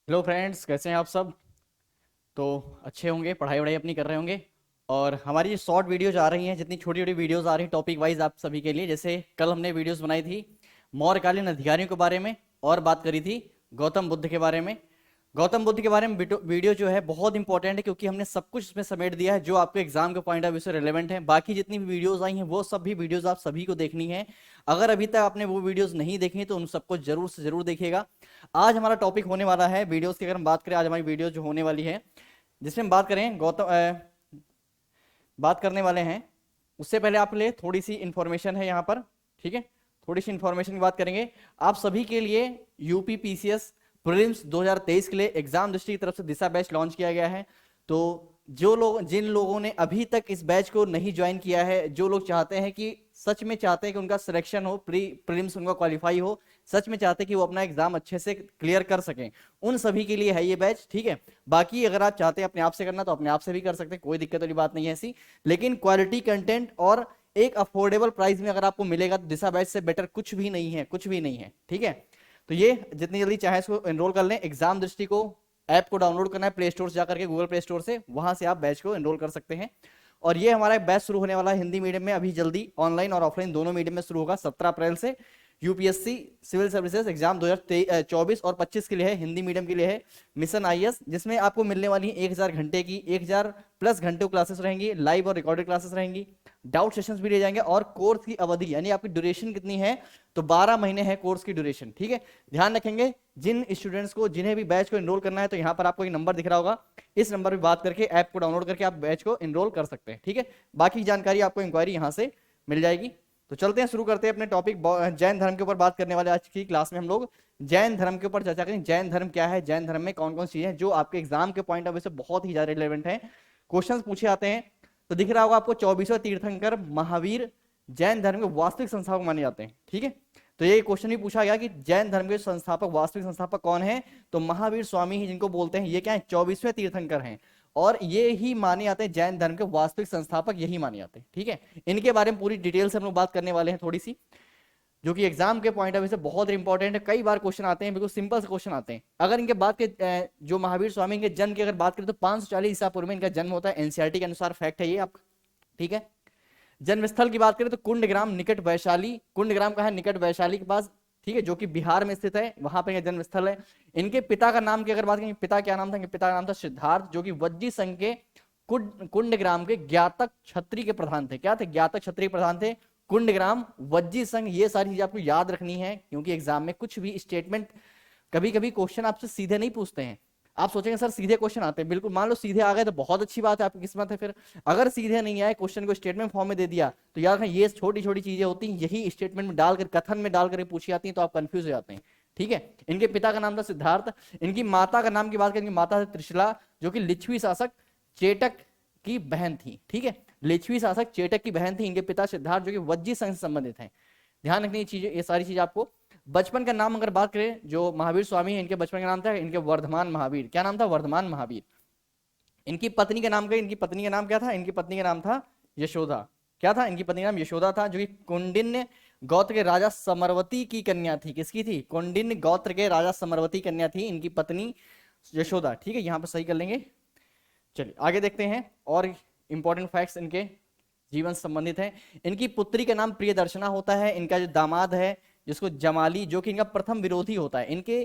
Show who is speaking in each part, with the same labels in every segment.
Speaker 1: Hello friends, कैसे हैं आप सब। तो अच्छे होंगे, पढ़ाई वढ़ाई अपनी कर रहे होंगे। और हमारी जो शॉर्ट वीडियोज आ रही हैं, जितनी छोटी छोटी वीडियोज आ रही हैं टॉपिक वाइज आप सभी के लिए, जैसे कल हमने वीडियोस बनाई थी मौर्यकालीन अधिकारियों के बारे में और बात करी थी गौतम बुद्ध के बारे में। गौतम बुद्ध के बारे में वीडियो जो है बहुत इंपॉर्टेंट है, क्योंकि हमने सब कुछ इसमें समेट दिया है जो आपके एग्जाम के पॉइंट ऑफ व्यू से रिलेवेंट है। बाकी जितनी भी वीडियोस आई हैं वो सब भी वीडियोस आप सभी को देखनी है। अगर अभी तक आपने वो वीडियोस नहीं देखी तो उन सबको जरूर से जरूर देखिएगा। आज हमारा टॉपिक होने वाला है वीडियोस की। अगर हम बात करें आज हमारी वीडियो जो होने वाली है, जिसमें हम बात करें बात करने वाले हैं, उससे पहले आपके लिए थोड़ी सी इंफॉर्मेशन है यहाँ पर। ठीक है, थोड़ी सी इंफॉर्मेशन की बात करेंगे आप सभी के लिए। यूपी पीसीएस प्रीलिम्स 2023 के लिए एग्जाम दृष्टि की तरफ से दिशा बैच लॉन्च किया गया है। तो जिन लोगों ने अभी तक इस बैच को नहीं ज्वाइन किया है, जो लोग चाहते हैं कि सच में चाहते हैं कि उनका सिलेक्शन हो, प्रीलिम्स उनका क्वालिफाई हो, सच में चाहते हैं कि वो अपना एग्जाम अच्छे से क्लियर कर सकें, उन सभी के लिए है ये बैच। ठीक है, बाकी अगर आप चाहते हैं अपने आप से करना तो अपने आप से भी कर सकते हैं, कोई दिक्कत वाली बात नहीं है ऐसी। लेकिन क्वालिटी कंटेंट और एक अफोर्डेबल प्राइस में अगर आपको मिलेगा तो दिशा बैच से बेटर कुछ भी नहीं है, कुछ भी नहीं है। ठीक है, तो ये जितनी जल्दी चाहे इसको एनरोल कर लें। एग्जाम दृष्टि को ऐप को डाउनलोड करना है प्ले स्टोर से जाकर के, गूगल प्ले स्टोर से, वहां से आप बैच को एनरोल कर सकते हैं। और ये हमारा बैच शुरू होने वाला है हिंदी मीडियम में, अभी जल्दी ऑनलाइन और ऑफलाइन दोनों मीडियम में शुरू होगा 17 अप्रैल से। यूपीएससी सिविल सर्विसेज एग्जाम 2024 और 25 के लिए है, हिंदी मीडियम के लिए है मिशन आईएएस, जिसमें आपको मिलने वाली है 1000 घंटे की, 1000 प्लस घंटों क्लासेस रहेंगी, लाइव और रिकॉर्डेड क्लासेस रहेंगी, डाउट सेशंस भी ले जाएंगे। और कोर्स की अवधि यानी आपकी ड्यूरेशन कितनी है, तो 12 महीने है कोर्स की ड्यूरेशन। ठीक है, ध्यान रखेंगे जिन स्टूडेंट्स को, जिन्हें भी बैच को एनरोल करना है, तो यहाँ पर आपको एक नंबर दिख रहा होगा, इस नंबर पर बात करके ऐप को डाउनलोड करके आप बैच को एनरोल कर सकते हैं। ठीक है, बाकी जानकारी आपको इंक्वायरी यहाँ से मिल जाएगी। तो चलते हैं, शुरू करते हैं अपने टॉपिक। जैन धर्म के ऊपर बात करने वाले आज की क्लास में हम लोग जैन धर्म के ऊपर चर्चा करें। जैन धर्म क्या है, जैन धर्म में कौन कौन सी चीजें हैं जो आपके एग्जाम के पॉइंट ऑफ व्यू से बहुत ही ज्यादा रिलेवेंट है, क्वेश्चंस पूछे आते हैं। तो दिख रहा होगा आपको 24वां तीर्थंकर महावीर जैन धर्म के वास्तविक संस्थापक माने जाते हैं। ठीक है, तो ये क्वेश्चन भी पूछा गया कि जैन धर्म के संस्थापक, वास्तविक संस्थापक कौन है, तो महावीर स्वामी ही जिनको बोलते हैं, ये क्या है, 24वें तीर्थंकर हैं और ये ही माने जाते हैं जैन धर्म के वास्तविक संस्थापक, यही माने जाते हैं। ठीक है, इनके बारे में पूरी डिटेल से हम लोग बात करने वाले हैं थोड़ी सी, जो कि एग्जाम के पॉइंट ऑफ व्यू से बहुत इंपॉर्टेंट है। कई बार क्वेश्चन आते हैं, बिल्कुल सिंपल से क्वेश्चन आते हैं। अगर इनके बात के जो महावीर स्वामी के जन्म की अगर बात करें तो 540 ईसा पूर्व में इनका जन्म होता है, एनसीईआरटी के अनुसार फैक्ट है ये आप। ठीक है, जन्मस्थल की बात करें तो कुंडग्राम निकट वैशाली, कुंडग्राम का है निकट वैशाली के पास, ठीक है, जो कि बिहार में स्थित है, वहां पर जन्म स्थल है। इनके पिता का नाम की अगर बात करें, पिता क्या नाम था, इनके पिता का नाम था सिद्धार्थ, जो कि वज्जी संघ के कुंडग्राम के ज्ञातक क्षत्रिय के प्रधान थे। क्या थे, ज्ञातक क्षत्रिय प्रधान थे। कुंडग्राम, वज्जी संघ, ये सारी चीजें आपको याद रखनी है, क्योंकि एग्जाम में कुछ भी स्टेटमेंट, कभी कभी क्वेश्चन आपसे सीधे नहीं पूछते हैं। आप सोचेंगे सर सीधे क्वेश्चन आते हैं, बिल्कुल मान लो सीधे आ गए तो बहुत अच्छी बात है, आपकी किस्मत है। फिर अगर सीधे नहीं आए, क्वेश्चन को स्टेटमेंट फॉर्म में दे दिया, तो याद रखें ये छोटी छोटी चीजें होती हैं, यही स्टेटमेंट में डालकर, कथन में डालकर पूछी जाती हैं, तो आप कंफ्यूज हो जाते हैं। ठीक है, इनके पिता का नाम था सिद्धार्थ। इनकी माता का नाम की बात करें, इनकी माता थी त्रिशला, जो कि लिच्छवी शासक चेटक की बहन थी। ठीक है, लिच्छवी शासक चेटक की बहन थी। इनके पिता सिद्धार्थ जो कि वज्जी संघ से संबंधित हैं। ध्यान रखनी ये चीजें, ये सारी चीजें आपको। बचपन का नाम अगर बात करें, जो महावीर स्वामी है, इनके बचपन का नाम था, इनके वर्धमान महावीर, क्या नाम था, वर्धमान महावीर। इनकी पत्नी का नाम क्या, इनकी पत्नी का नाम क्या था, इनकी पत्नी का नाम था यशोदा। क्या था, इनकी पत्नी का नाम यशोदा था, जो कि कौंडिन्य गोत्र के राजा समरवती की कन्या थी। किसकी थी, कौंडिन्य गोत्र के राजा समरवती कन्या थी इनकी पत्नी यशोदा। ठीक है, यहां पर सही कर लेंगे। चलिए आगे देखते हैं, और इंपॉर्टेंट फैक्ट्स इनके जीवन से संबंधित है। इनकी पुत्री का नाम प्रियदर्शना होता है। इनका जो दामाद है, जिसको जमाली, जो कि इनका प्रथम विरोधी होता है। इनके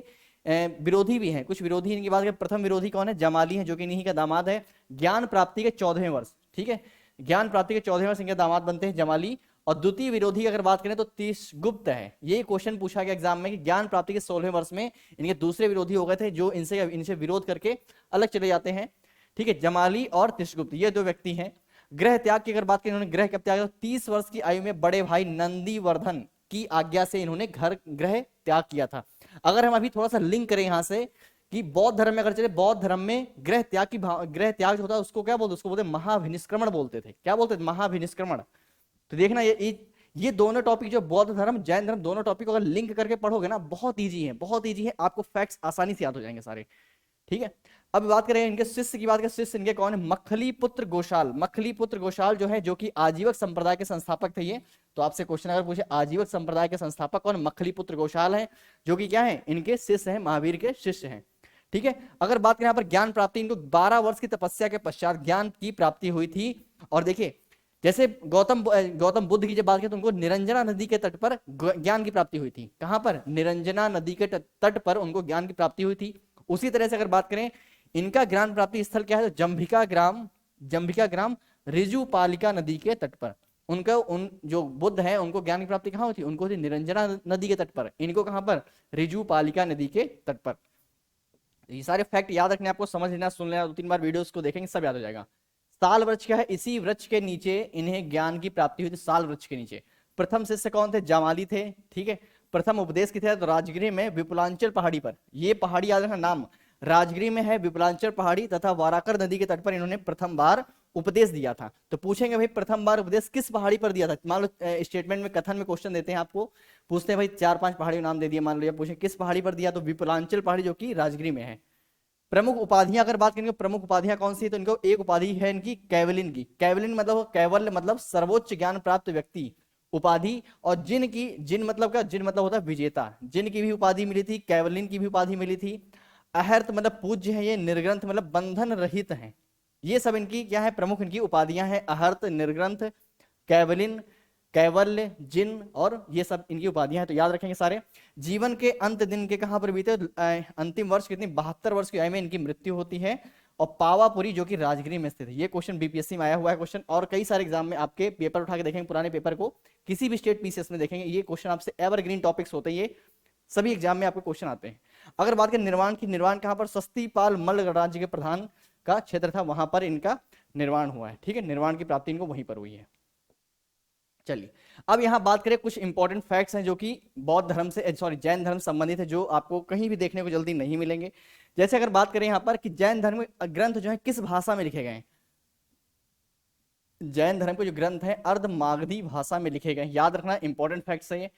Speaker 1: विरोधी भी हैं, कुछ विरोधी इनकी बात करें, प्रथम विरोधी कौन है, जमाली है, जो कि इन्हीं का दामाद है। ज्ञान प्राप्ति के 14वें वर्ष, ठीक है, ज्ञान प्राप्ति के 14वें वर्ष इनके दामाद बनते हैं जमाली। और द्वितीय विरोधी की अगर बात करें तो तीसगुप्त है। ये क्वेश्चन पूछा गया एग्जाम में कि ज्ञान प्राप्ति के 16वें वर्ष में इनके दूसरे विरोधी हो गए थे, जो इनसे विरोध करके अलग चले जाते हैं। ठीक है, जमाली और तीसगुप्त, ये दो व्यक्ति हैं। ग्रह त्याग की अगर बात करें, इन्होंने ग्रह कब त्याग, 30 वर्ष की आयु में बड़े भाई नंदीवर्धन की आज्ञा से इन्होंने ग्रह त्याग किया था। अगर हम अभी थोड़ा सा लिंक करें यहां से कि बौद्ध धर्म में अगर चले, बौद्ध धर्म में ग्रह त्याग जो होता है उसको क्या बोलते, उसको बोलते महाभिनिष्क्रमण बोलते थे। क्या बोलते थे, महाभिनिष्क्रमण। तो देखना ये दोनों टॉपिक, जो बौद्ध धर्म जैन धर्म, दोनों टॉपिक अगर लिंक करके पढ़ोगे ना, बहुत ईजी है, बहुत ईजी है, आपको फैक्ट्स आसानी से याद हो जाएंगे सारे। ठीक है, अब बात करें इनके शिष्य की, बात करें शिष्य इनके कौन है, मखली पुत्र गोशाल। मखली पुत्र गोशाल जो है, जो कि आजीवक संप्रदाय के संस्थापक थे ये। तो आपसे क्वेश्चन अगर पूछे आजीवक संप्रदाय के संस्थापक कौन, मखली पुत्र गोशाल है, जो कि क्या है, इनके शिष्य हैं, महावीर के शिष्य हैं। ठीक है। अगर बात करें यहाँ पर ज्ञान प्राप्ति, इनको 12 वर्ष की तपस्या के पश्चात ज्ञान की प्राप्ति हुई थी। और देखिए जैसे गौतम बुद्ध की जब बात करें तो उनको निरंजना नदी के तट पर ज्ञान की प्राप्ति हुई थी। कहां पर? निरंजना नदी के तट पर उनको ज्ञान की प्राप्ति हुई थी। उसी तरह से अगर बात करें इनका ज्ञान प्राप्ति स्थल क्या है, तो जंभिका ग्राम ऋजुपालिका नदी के तट पर। उनका उन जो बुद्ध है उनको ज्ञान की प्राप्ति कहां होती? उनको होती निरंजना नदी के तट पर। इनको कहां पर? ऋजुपालिका नदी के तट पर। ये सारे फैक्ट याद रखने, आपको समझ लेना, सुन लेना, 2-3 बार वीडियोस को देखेंगे सब याद हो जाएगा। साल वृक्ष क्या है? इसी वृक्ष के नीचे इन्हें ज्ञान की प्राप्ति हुई थी, साल वृक्ष के नीचे। प्रथम शिष्य कौन थे? जामाली थे। ठीक है। प्रथम उपदेश किथे? तो राजगिरी में विपुलांचल पहाड़ी पर। ये पहाड़ी याद रखना नाम, राजगिरी में है विपुलांचल पहाड़ी तथा वाराकर नदी के तट पर इन्होंने प्रथम बार उपदेश दिया था। तो पूछेंगे भाई प्रथम बार उपदेश किस पहाड़ी पर दिया था? मान लो स्टेटमेंट में कथन में क्वेश्चन देते हैं, आपको पूछते हैं भाई 4-5 पहाड़ी नाम दे दिए, मान लो पूछे किस पहाड़ी पर दिया, तो विपुलांचल पहाड़ी जो कि राजगिरी में है। प्रमुख उपाधियां अगर बात करेंगे, प्रमुख उपाधियां कौन सी है, तो इनको एक उपाधि है इनकी कैवलिन की। कैवलिन मतलब कैवल्य मतलब सर्वोच्च ज्ञान प्राप्त व्यक्ति उपाधि। और जिन मतलब क्या? जिन मतलब होता है विजेता। जिन की भी उपाधि मिली थी, कैवलिन की भी उपाधि मिली थी। अहर्त मतलब पूज्य है, ये निर्ग्रंथ मतलब बंधन रहित है। ये सब इनकी क्या है? प्रमुख इनकी उपाधियां हैं। अहर्त, निर्ग्रंथ, कैवलिन, कैवल्य, जिन, और ये सब इनकी उपाधियां हैं, तो याद रखेंगे सारे। जीवन के अंत दिन के कहां पर बीते? अंतिम वर्ष कितनी? 72 वर्ष की आयु में इनकी मृत्यु होती है। और पावापुरी जो कि राजगिरी में स्थित है। ये क्वेश्चन बीपीएससी में आया हुआ है क्वेश्चन, और कई सारे एग्जाम में आपके पेपर उठा के देखेंगे, पुराने पेपर को किसी भी स्टेट पीसीएस में देखेंगे, ये क्वेश्चन आपसे एवरग्रीन टॉपिक्स होते हैं, ये सभी एग्जाम में आपको क्वेश्चन आते हैं। अगर बात करें निर्वाण की, निर्वाण कहां पर? सस्तीपाल मल्ल राज्य के प्रधान का क्षेत्र था, वहां पर इनका निर्वाण हुआ है। ठीक है। निर्वाण की प्राप्ति इनको वहीं पर हुई है। चलिए अब यहां बात करें, कुछ इंपॉर्टेंट फैक्ट्स हैं जो कि बौद्ध धर्म से जैन धर्म संबंधित है, जो आपको कहीं भी देखने को जल्दी नहीं मिलेंगे। जैसे अगर बात करें यहां पर कि जैन धर्म ग्रंथ जो है किस भाषा में लिखे गए हैं? जैन धर्म के जो ग्रंथ है अर्धमागधी भाषा में लिखे गए। याद रखना, इंपॉर्टेंट फैक्ट्स है ये।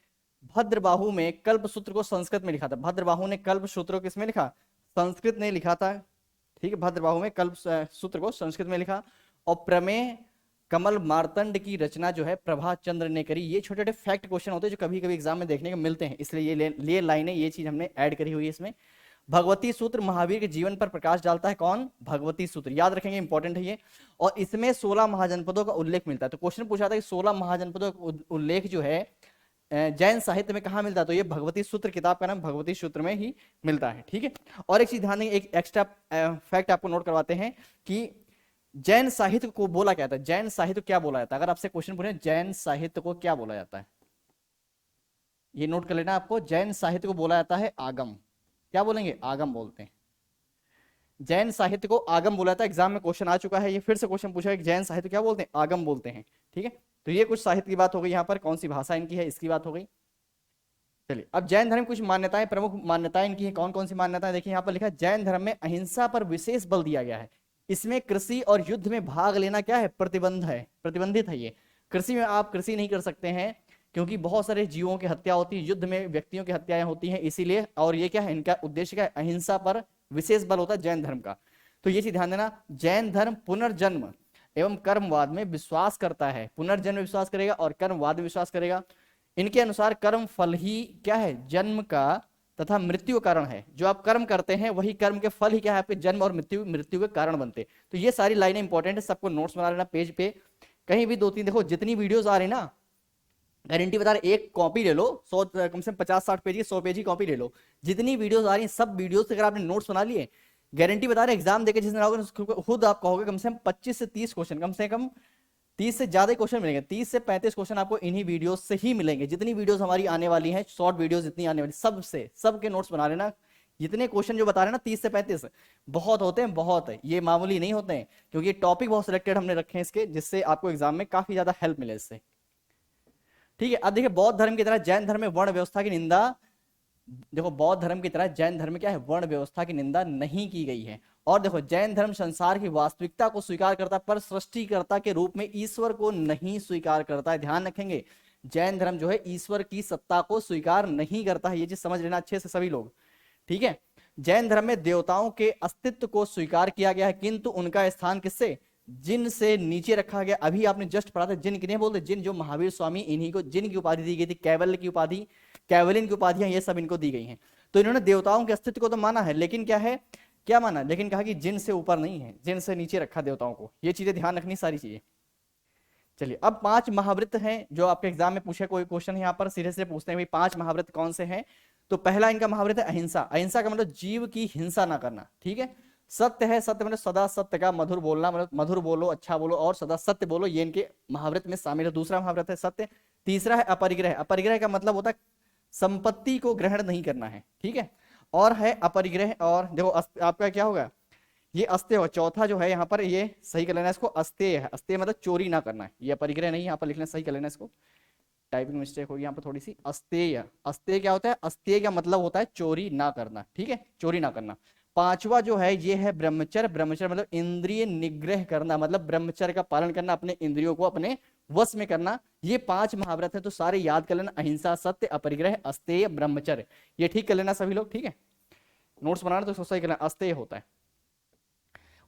Speaker 1: भद्रबाहु में कल्पसूत्र को संस्कृत में लिखा था। भद्रबाहु ने कल्पसूत्र को किसमें लिखा? संस्कृत में लिखा था। ठीक है। भद्रबाहु में कल्पसूत्र को संस्कृत में लिखा। और प्रमेय कमल मार्तंड की रचना जो है प्रभाचंद्र ने करी। ये छोटे छोटे फैक्ट क्वेश्चन होते हैं जो कभी कभी एग्जाम में देखने को मिलते हैं, इसलिए ये लाइनें, ये चीज हमने ऐड करी हुई है इसमें। भगवती सूत्र महावीर के जीवन पर प्रकाश डालता है। कौन? भगवती सूत्र। याद रखेंगे, इंपॉर्टेंट है ये। और इसमें 16 महाजनपदों का उल्लेख मिलता है। तो क्वेश्चन पूछा था कि 16 महाजनपदों का उल्लेख जो है जैन साहित्य में कहां मिलता है? तो ये भगवती सूत्र, किताब का नाम भगवती सूत्र में ही मिलता है। ठीक है। और एक चीज ध्यान देंगे, एक एक्स्ट्रा फैक्ट आपको नोट करवाते हैं कि जैन साहित्य को बोला क्या था? जैन साहित्य क्या बोला जाता है? अगर आपसे क्वेश्चन पूछे जैन साहित्य को क्या बोला जाता है, ये नोट कर लेना आपको। जैन साहित्य को बोला जाता है आगम। क्या बोलेंगे? आगम बोलते हैं। जैन साहित्य को आगम बोला जाता है। एग्जाम में क्वेश्चन आ चुका है, ये फिर से क्वेश्चन पूछा है कि जैन साहित्य क्या बोलते हैं? आगम बोलते हैं। ठीक है। तो ये कुछ साहित्य की बात हो गई, यहाँ पर कौन सी भाषा इनकी है इसकी बात हो गई। चलिए अब जैन धर्म कुछ मान्यताएं, प्रमुख मान्यताएं इनकी है। कौन कौन सी मान्यताएं? देखिए यहाँ पर लिखा है जैन धर्म में अहिंसा पर विशेष बल दिया गया है। इसमें कृषि और युद्ध में भाग लेना क्या है? प्रतिबंधित है। ये कृषि में आप कृषि नहीं कर सकते हैं, क्योंकि बहुत सारे जीवों की हत्या होती है, युद्ध में व्यक्तियों की हत्याएं होती हैं, इसीलिए। और ये क्या है? इनका उद्देश्य क्या है? अहिंसा पर विशेष बल होता है जैन धर्म का। तो ये चीज ध्यान देना। जैन धर्म पुनर्जन्म एवं कर्मवाद में विश्वास करता है। पुनर्जन्म में विश्वास करेगा और कर्मवाद में विश्वास करेगा। इनके अनुसार कर्म फल ही क्या है? जन्म का तथा मृत्यु का कारण है। जो आप कर्म करते हैं वही कर्म के फल ही क्या है? आपके जन्म और मृत्यु के कारण बनते। तो ये सारी लाइनें इंपॉर्टेंट है, सबको नोट्स बना लेना पेज पे। कहीं भी 2-3 देखो, जितनी वीडियोस आ रही ना, गारंटी बता रहे, एक कॉपी ले लो, 100 कम से कम 50-60 पेज की, 100 पेज की कॉपी ले लो। जितनी वीडियोस आ रही हैं सब वीडियोस से अगर आपने नोट्स बना लिए, गारंटी बता रहे एग्जाम देके जिस दिन आओगे खुद आप कहोगे कम से कम 25 से 30 क्वेश्चन, कम से कम 30 से ज्यादा क्वेश्चन मिलेंगे। 30 से 35 क्वेश्चन आपको इन्हीं वीडियोस से ही मिलेंगे। जितनी वीडियोस हमारी आने वाली हैं, शॉर्ट वीडियोस जितनी आने वाली, सबके नोट्स बना लेना। जितने क्वेश्चन जो बता रहे हैं ना 30 से 35 बहुत होते हैं, बहुत है, ये मामूली नहीं होते हैं, क्योंकि टॉपिक बहुत सिलेक्टेड हमने रखे हैं इसके, जिससे आपको एग्जाम में काफी ज्यादा हेल्प मिले इससे। ठीक है। अब देखिए बौद्ध धर्म की तरह जैन धर्म में वर्ण व्यवस्था की निंदा, देखो बौद्ध धर्म की तरह जैन धर्म में क्या है? वर्ण व्यवस्था की निंदा नहीं की गई है। और देखो जैन धर्म संसार की वास्तविकता को स्वीकार करता है, पर सृष्टिकर्ता के रूप में ईश्वर को नहीं स्वीकार करता है। ध्यान रखेंगे, जैन धर्म जो है ईश्वर की सत्ता को स्वीकार नहीं करता है। ये चीज समझ लेना अच्छे से सभी लोग। ठीक है। जैन धर्म में देवताओं के अस्तित्व को स्वीकार किया गया है, किंतु उनका स्थान किससे? जिन से नीचे रखा गया। अभी आपने जस्ट पढ़ा था, जिन किन्हें बोलते? जिन, जो महावीर स्वामी, इन्हीं को जिन की उपाधि दी गई थी, कैवल्य की उपाधि, कैवलिन की उपाधियां ये सब इनको दी गई हैं। तो इन्होंने देवताओं के अस्तित्व को तो माना है, लेकिन क्या है? क्या माना, लेकिन कहा कि जिन से ऊपर नहीं है, जिन से नीचे रखा देवताओं को। ये चीजें ध्यान रखनी, सारी चीजें। चलिए, अब 5 महाव्रत हैं जो आपके एग्जाम में पूछे, कोई क्वेश्चन यहाँ पर सीधे से पूछते हैं भाई 5 महाव्रत कौन से हैं। तो पहला इनका महाव्रत है अहिंसा। अहिंसा का मतलब जीव की हिंसा ना करना, ठीक है। सत्य है, सत्य मतलब सदा सत्य का मधुर बोलना, मतलब मधुर बोलो, अच्छा बोलो और सदा सत्य बोलो, ये इनके महाव्रत में शामिल है। दूसरा महाव्रत है सत्य। तीसरा है अपरिग्रह। अपरिग्रह का मतलब होता है संपत्ति को ग्रहण नहीं करना है, ठीक है। और है अपरिग्रह, और देखो आपका क्या होगा, ये अस्तेय हो। चौथा जो है यहाँ पर, ये सही कर लेना इसको, अस्तेय है। अस्तेय मतलब चोरी ना करना है, ये अपरिग्रह नहीं, यहाँ पर लिखना, सही कर लेना इसको, टाइपिंग मिस्टेक होगी यहाँ पर थोड़ी सी। अस्तेय, अस्तेय क्या होता है, अस्तेय का मतलब होता है चोरी ना करना, ठीक है, चोरी ना करना। पांचवा जो है ये है ब्रह्मचर्य। ब्रह्मचर्य मतलब इंद्रिय निग्रह करना, मतलब ब्रह्मचर्य का पालन करना, अपने इंद्रियों को अपने वश में करना। ये 5 महाव्रत है, तो सारे याद कर लेना, अहिंसा, सत्य, अपरिग्रह, अस्तेय, ब्रह्मचर्य। ये ठीक कर लेना सभी लोग, ठीक है। नोट्स बनाना तो सही कर लेना, अस्तेय होता है।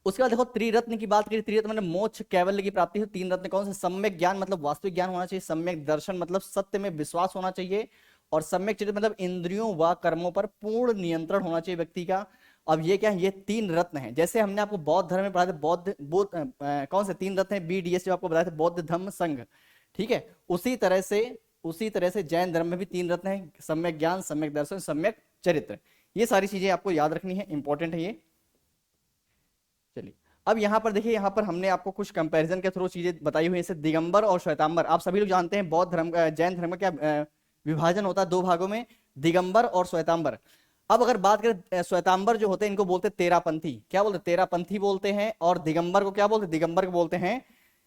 Speaker 1: उसके बाद देखो त्रिरत्न की बात करें। त्रिरत्न मतलब मोक्ष कैवल्य की प्राप्ति है। 3 रत्न कौन से, सम्यक ज्ञान मतलब वास्तविक ज्ञान होना चाहिए, सम्यक दर्शन मतलब सत्य में विश्वास होना चाहिए, और सम्यक चित्त मतलब इंद्रियों व कर्मों पर पूर्ण नियंत्रण होना चाहिए व्यक्ति का। अब ये क्या है, ये 3 रत्न हैं। जैसे हमने आपको बौद्ध धर्म में पढ़ाया था, कौन से 3 रत्न है, BDS जो आपको बताया था, बौद्ध धम्म संघ, ठीक है। उसी तरह से जैन धर्म में भी 3 रत्न है, सम्यक ज्ञान, सम्यक दर्शन, सम्यक चरित्र। ये सारी चीजें आपको याद रखनी है, इंपॉर्टेंट है ये। चलिए, अब यहाँ पर देखिए, यहाँ पर हमने आपको कुछ कंपैरिजन के थ्रू चीजें बताई हुई है, जैसे दिगंबर और श्वेतांबर। आप सभी लोग जानते हैं बौद्ध धर्म जैन धर्म का क्या विभाजन होता है, 2 भागों में, दिगंबर और श्वेतांबर। अब अगर बात करें श्वेतांबर जो होते हैं, इनको बोलते हैं तेरापंथी। क्या बोलते हैं, तेरापंथी बोलते हैं। और दिगंबर को क्या बोलते हैं, दिगंबर को बोलते हैं,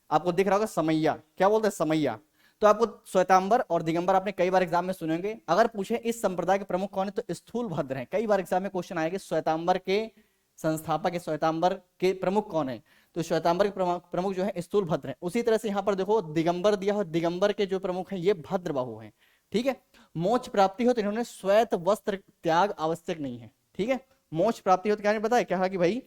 Speaker 1: आपको दिख रहा होगा समैया। क्या बोलते हैं, समैया। तो आपको श्वेतांबर और दिगंबर आपने कई बार एग्जाम में सुनेंगे। अगर पूछे इस संप्रदाय के प्रमुख कौन है, तो स्थूल भद्र है। कई बार एग्जाम में क्वेश्चन आएगा श्वेतांबर के संस्थापक है, श्वेतांबर के प्रमुख कौन है, तो श्वेतांबर के प्रमुख जो है स्थूल भद्र है। उसी तरह से यहाँ पर देखो दिगंबर दिया हो, दिगंबर के जो प्रमुख है ये भद्रबाहु है, ठीक है। मोक्ष प्राप्ति हो तो इन्होंने श्वेत वस्त्र त्याग आवश्यक नहीं है, ठीक है। मोक्ष प्राप्ति हो तो क्या नहीं बताया, क्या कि भाई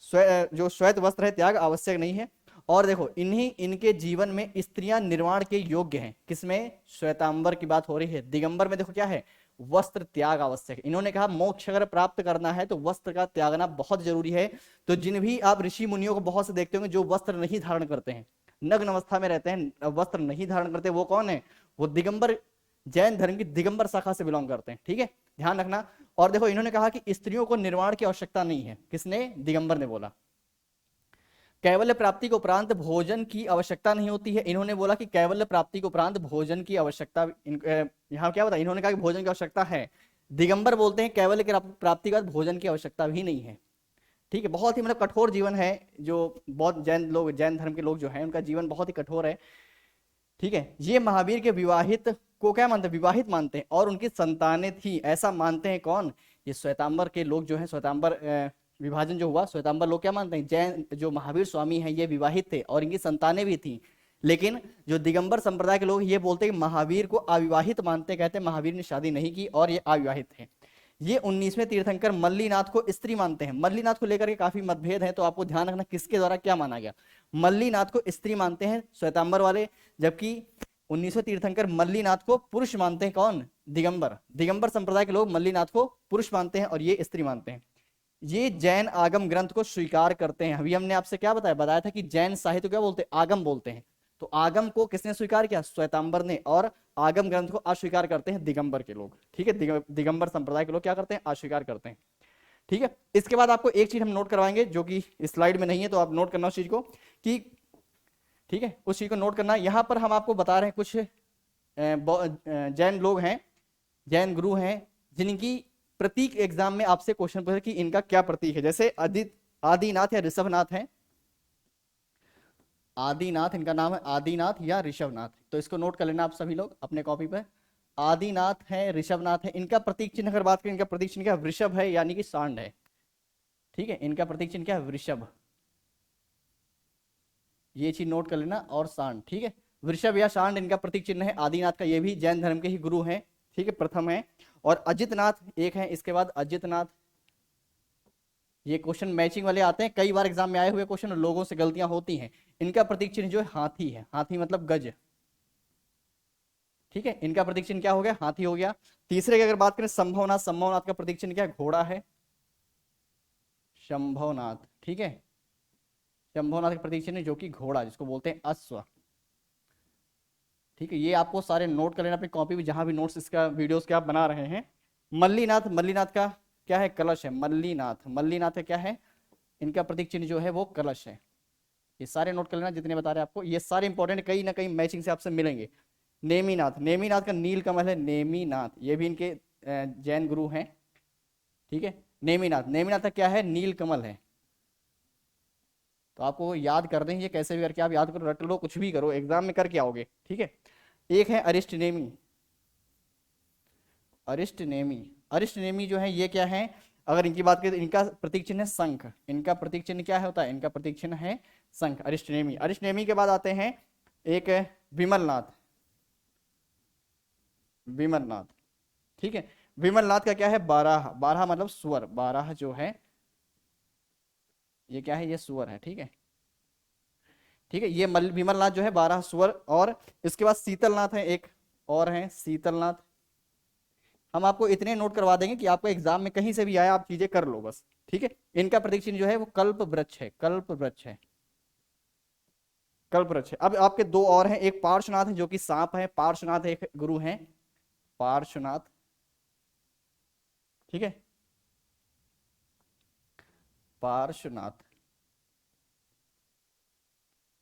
Speaker 1: जो श्वेत वस्त्र है त्याग आवश्यक नहीं है। और देखो इनके जीवन में स्त्रियां निर्वाण के योग्य हैं। किसमें, श्वेतांबर की बात हो रही है। दिगंबर में देखो क्या है, वस्त्र त्याग आवश्यक है। इन्होंने कहा मोक्ष अगर प्राप्त करना है तो वस्त्र का त्यागना बहुत जरूरी है। तो जिन भी आप ऋषि मुनियों को बहुत से देखते होंगे जो वस्त्र नहीं धारण करते हैं, नग्न अवस्था में रहते हैं, वस्त्र नहीं धारण करते, वो कौन है, वो दिगंबर, जैन धर्म की दिगंबर शाखा से बिलोंग करते हैं, ठीक है, ध्यान रखना। और देखो इन्होंने कहा कि स्त्रियों को निर्वाण की आवश्यकता नहीं है। किसने, दिगंबर ने बोला। कैवल्य प्राप्ति के उपरांत भोजन की आवश्यकता नहीं होती है। इन्होंने बोला कि कैवल्य प्राप्ति के उपरांत भोजन की आवश्यकता, यहाँ क्या बताया, इन्होंने कहा कि भोजन की आवश्यकता है। दिगंबर बोलते हैं कैवल्य की प्राप्ति के बाद भोजन की आवश्यकता भी नहीं है, ठीक है। बहुत ही मतलब कठोर जीवन है जो बहुत जैन लोग, जैन धर्म के लोग जो है, उनका जीवन बहुत ही कठोर है, ठीक है। ये महावीर के विवाहित को क्या मानते हैं, विवाहित मानते हैं, और उनकी संतानें थी, ऐसा मानते हैं कौन, ये श्वेतांबर के लोग जो है। श्वेतांबर विभाजन जो हुआ, श्वेतांबर लोग क्या मानते हैं, जैन जो महावीर स्वामी हैं ये विवाहित थे और इनकी संतानें भी थी। लेकिन जो दिगंबर संप्रदाय के लोग ये बोलते हैं कि महावीर को अविवाहित मानते, कहते हैं महावीर ने शादी नहीं की और ये अविवाहित थे। ये 19वें तीर्थंकर मल्लीनाथ को स्त्री मानते हैं। मल्लीनाथ को लेकर के काफी मतभेद है, तो आपको ध्यान रखना किसके द्वारा क्या माना गया। मल्लीनाथ को स्त्री मानते हैं श्वेतांबर वाले, जबकि 19वें तीर्थंकर मल्लीनाथ को पुरुष मानते हैं। कौन, दिगंबर। दिगंबर संप्रदाय के लोग मल्लीनाथ को पुरुष मानते हैं और ये स्त्री मानते हैं। ये जैन आगम ग्रंथ को स्वीकार करते हैं। अभी हमने आपसे क्या बताया था कि जैन साहित्य क्या बोलते हैं, आगम बोलते हैं। तो आगम को किसने स्वीकार किया, श्वेतांबर ने, और आगम ग्रंथ को अस्वीकार करते हैं दिगंबर के लोग, ठीक है। दिगंबर संप्रदाय के लोग क्या करते हैं, अस्वीकार करते हैं, ठीक है। इसके बाद आपको एक चीज हम नोट करवाएंगे जो कि स्लाइड में नहीं है, तो आप नोट करना उस चीज को कि, ठीक है, उस चीज को नोट करना। यहां पर हम आपको बता रहे हैं कुछ जैन लोग हैं, जैन गुरु हैं, जिनकी प्रतीक एग्जाम में आपसे क्वेश्चन पूछे कि इनका क्या प्रतीक है। जैसे आदिनाथ या ऋषभनाथ है, आदिनाथ इनका नाम है, आदिनाथ या ऋषभनाथ। तो इसको नोट कर लेना आप सभी लोग अपने कॉपी पर। आदिनाथ है, ऋषभनाथ है। इनका प्रतीक चिन्ह अगर बात करें, इनका प्रतीक चिन्ह क्या है, वृषभ है, यानी कि सांड है, ठीक है। इनका प्रतीक चिन्ह क्या है, वृषभ, ये चीज नोट कर लेना, और सांड, ठीक है। वृषभ या सांड इनका प्रतीक चिन्ह है आदिनाथ का। ये भी जैन धर्म के ही गुरु हैं, ठीक है, प्रथम है। और अजितनाथ एक है, इसके बाद अजितनाथ। ये क्वेश्चन मैचिंग वाले आते हैं, कई बार एग्जाम में आए हुए क्वेश्चन, लोगों से गलतियां होती हैं। इनका प्रतीक चिन्ह जो है हाथी है, हाथी मतलब गज, ठीक है। इनका प्रतीक चिन्ह क्या हो गया, हाथी हो गया। तीसरे की अगर बात करें संभवनाथ, संभवनाथ का प्रतीक चिन्ह क्या है, घोड़ा है, शंभवनाथ, ठीक है, शंभवनाथ का प्रतीक चिन्ह जो कि घोड़ा, जिसको बोलते हैं अश्व, ठीक है। ये आपको सारे नोट कर लेना अपनी कॉपी में, जहां भी नोट्स इसका वीडियोस के आप बना रहे हैं। मल्लीनाथ, मल्लीनाथ का क्या है, कलश है। मल्लीनाथ, मल्लीनाथ का क्या है, इनका प्रतीक चिन्ह जो है वो कलश है। ये सारे नोट कर लेना जितने बता रहे हैं आपको, ये सारे इंपॉर्टेंट, कहीं ना कहीं मैचिंग से आपसे मिलेंगे। नेमीनाथ, नेमीनाथ का नील कमल है, नेमीनाथ, ये भी इनके जैन गुरु हैं, ठीक है। नेमीनाथ, नेमीनाथ का क्या है, नील कमल है। तो आपको याद कर दें, ये कैसे भी करके आप याद करो, रट लो, कुछ भी करो, एग्जाम में करके आओगे, ठीक है। एक है अरिष्ट नेमी, अरिष्ट नेमी, अरिष्ट नेमी जो है ये क्या है, अगर इनकी बात करें तो इनका प्रतीक चिन्ह है शंख, इनका प्रतीक चिन्ह क्या होता है, इनका प्रतीक चिन्ह है शंख, अरिष्ट नेमी। अरिष्ट नेमी के बाद आते हैं एक है विमलनाथ, विमलनाथ, ठीक है। विमलनाथ का क्या है, बारह, बारह मतलब सुअर, बारह जो है ये क्या है, ये सुअर है, ठीक है, ठीक है। ये विमलनाथ जो है बारह सुअर। और इसके बाद शीतलनाथ है, एक और है शीतलनाथ। हम आपको इतने नोट करवा देंगे कि आपको एग्जाम में कहीं से भी आया आप चीजें कर लो बस, ठीक है। इनका प्रतीक चिन्ह जो है वो कल्प वृक्ष है, कल्प वृक्ष है, कल्प वृक्ष है। अब आपके दो और हैं, एक पार्श्वनाथ है जो कि सांप है, पार्श्वनाथ एक गुरु हैं, पार्श्वनाथ, ठीक है, पार्श्वनाथ।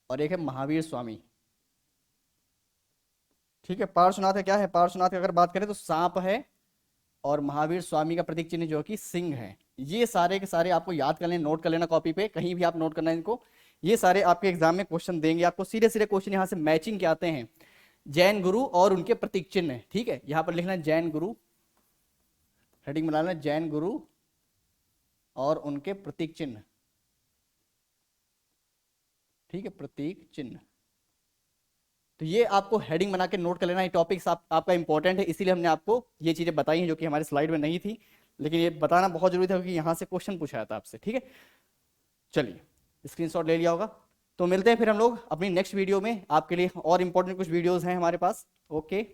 Speaker 1: और एक है महावीर स्वामी, ठीक है। पार्श्वनाथ का क्या है, पार्श्वनाथ की अगर बात करें तो सांप है, और महावीर स्वामी का प्रतीक चिन्ह जो कि सिंह है। ये सारे के सारे आपको याद कर लेना, नोट कर लेना कॉपी पे, कहीं भी आप नोट करना इनको। ये सारे आपके एग्जाम में क्वेश्चन देंगे आपको, सीधे सीधे क्वेश्चन यहाँ से मैचिंग के आते हैं। जैन गुरु और उनके प्रतीक चिन्ह, ठीक है, यहाँ पर लिखना जैन गुरु, हेडिंग बना लेना जैन गुरु और उनके प्रतीक चिन्ह, ठीक है, प्रतीक चिन्ह। तो ये आपको हेडिंग बना के नोट कर लेना, ये टॉपिक्स आपका इंपॉर्टेंट है, इसीलिए हमने आपको ये चीजें बताई हैं जो कि हमारी स्लाइड में नहीं थी, लेकिन ये बताना बहुत जरूरी था क्योंकि यहाँ से क्वेश्चन पूछा था आपसे, ठीक है। चलिए स्क्रीनशॉट ले लिया होगा। तो मिलते हैं फिर हम लोग अपनी नेक्स्ट वीडियो में, आपके लिए और इंपॉर्टेंट कुछ वीडियोस हैं हमारे पास। ओके।